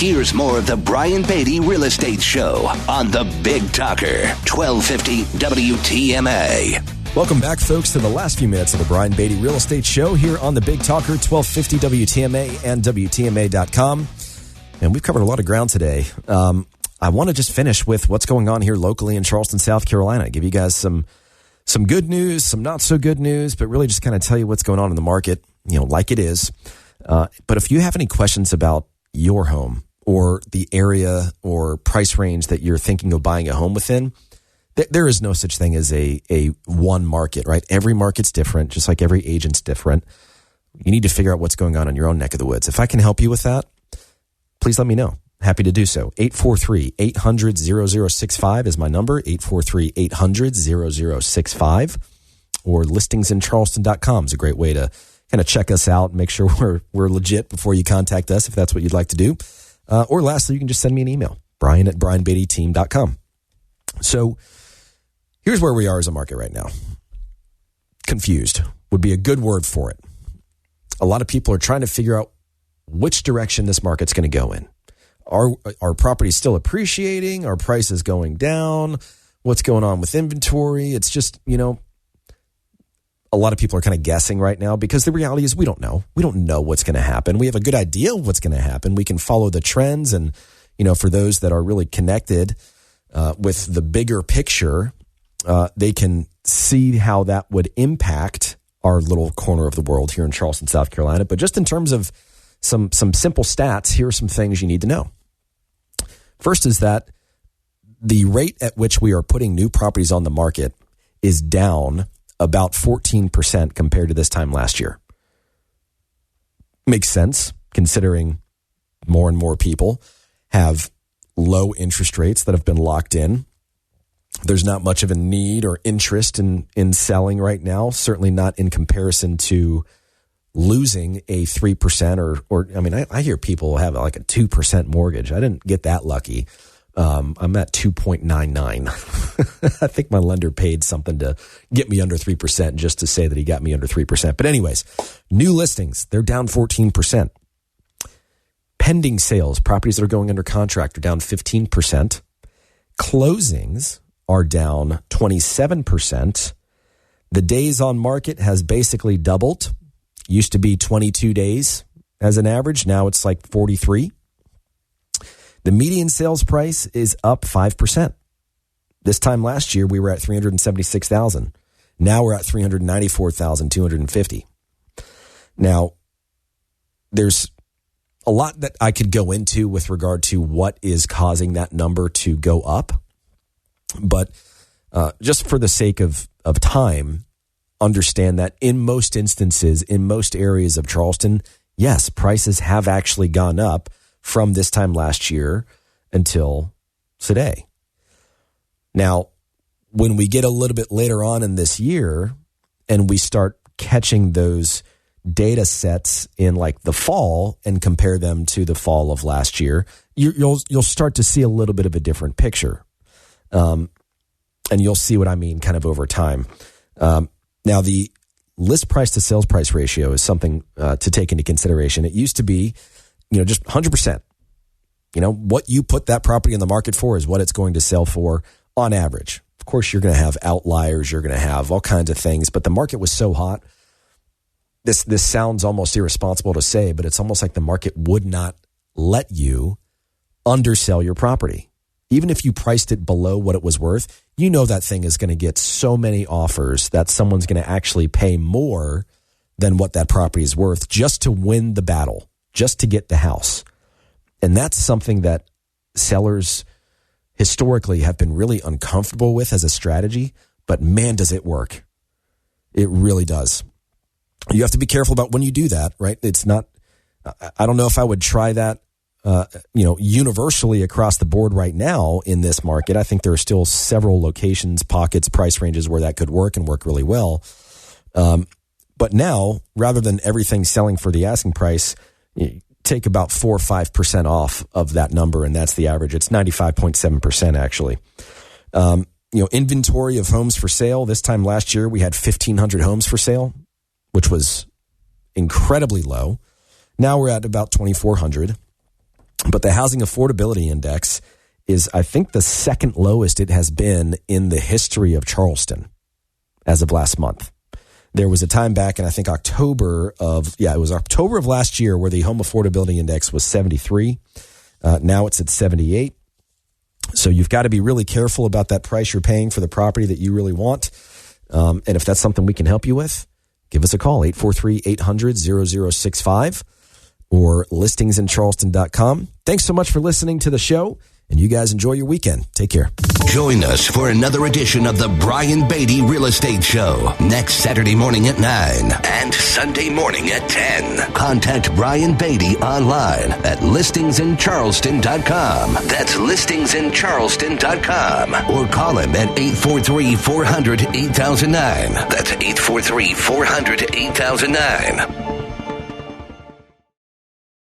Here's more of the Brian Beatty Real Estate Show on the Big Talker, 1250 WTMA. Welcome back, folks, to the last few minutes of the Brian Beatty Real Estate Show here on the Big Talker, 1250 WTMA and WTMA.com. And we've covered a lot of ground today. I want to just finish with what's going on here locally in Charleston, South Carolina. Give you guys some good news, some not so good news, but really just kind of tell you what's going on in the market, like it is. But if you have any questions about your home or the area or price range that you're thinking of buying a home within, there is no such thing as a one market, right? Every market's different, just like every agent's different. You need to figure out what's going on in your own neck of the woods. If I can help you with that, please let me know. Happy to do so. 843-800-0065 is my number, 843-800-0065. Or listingsincharleston.com is a great way to kind of check us out and make sure we're legit before you contact us, if that's what you'd like to do. Or lastly, you can just send me an email, brian@brianbeattyteam.com. So here's where we are as a market right now. Confused would be a good word for it. A lot of people are trying to figure out which direction this market's going to go in. Are properties still appreciating? Are prices going down? What's going on with inventory? It's just, a lot of people are kind of guessing right now because the reality is we don't know. We don't know what's going to happen. We have a good idea of what's going to happen. We can follow the trends. And, for those that are really connected with the bigger picture, they can see how that would impact our little corner of the world here in Charleston, South Carolina. But just in terms of some simple stats, here are some things you need to know. First is that the rate at which we are putting new properties on the market is down about 14% compared to this time last year. Makes sense, considering more and more people have low interest rates that have been locked in. There's not much of a need or interest in selling right now, certainly not in comparison to losing a 3% or I hear people have like a 2% mortgage. I didn't get that lucky. I'm at 2.99. I think my lender paid something to get me under 3% just to say that he got me under 3%. But anyways, new listings, they're down 14%. Pending sales, properties that are going under contract are down 15%. Closings are down 27%. The days on market has basically doubled. Used to be 22 days as an average. Now it's like 43. The median sales price is up 5%. This time last year, we were at $376,000. Now we're at $394,250. Now, there's a lot that I could go into with regard to what is causing that number to go up. But just for the sake of time, understand that in most instances, in most areas of Charleston, yes, prices have actually gone up from this time last year until today. Now, when we get a little bit later on in this year and we start catching those data sets in like the fall and compare them to the fall of last year, you'll start to see a little bit of a different picture. And you'll see what I mean kind of over time. Now, the list price to sales price ratio is something to take into consideration. It used to be, just 100%. What you put that property in the market for is what it's going to sell for on average. Of course, you're going to have outliers. You're going to have all kinds of things. But the market was so hot. This sounds almost irresponsible to say, but it's almost like the market would not let you undersell your property. Even if you priced it below what it was worth, that thing is going to get so many offers that someone's going to actually pay more than what that property is worth just to win the battle, just to get the house. And that's something that sellers historically have been really uncomfortable with as a strategy, but man, does it work. It really does. You have to be careful about when you do that, right? It's not, I don't know if I would try that universally across the board right now in this market. I think there are still several locations, pockets, price ranges where that could work and work really well. But now, rather than everything selling for the asking price, take about 4 or 5% off of that number, and that's the average. It's 95.7% actually. Inventory of homes for sale. This time last year, we had 1,500 homes for sale, which was incredibly low. Now we're at about 2,400. But the housing affordability index is, I think, the second lowest it has been in the history of Charleston as of last month. There was a time back in, I think, October of last year where the home affordability index was 73. Now it's at 78. So you've got to be really careful about that price you're paying for the property that you really want. And if that's something we can help you with, give us a call, 843-800-0065 or listingsincharleston.com. Thanks so much for listening to the show, and you guys enjoy your weekend. Take care. Join us for another edition of the Brian Beatty Real Estate Show next Saturday morning at 9 and Sunday morning at 10. Contact Brian Beatty online at listingsincharleston.com. That's listingsincharleston.com. Or call him at 843-400-8009. That's 843-400-8009.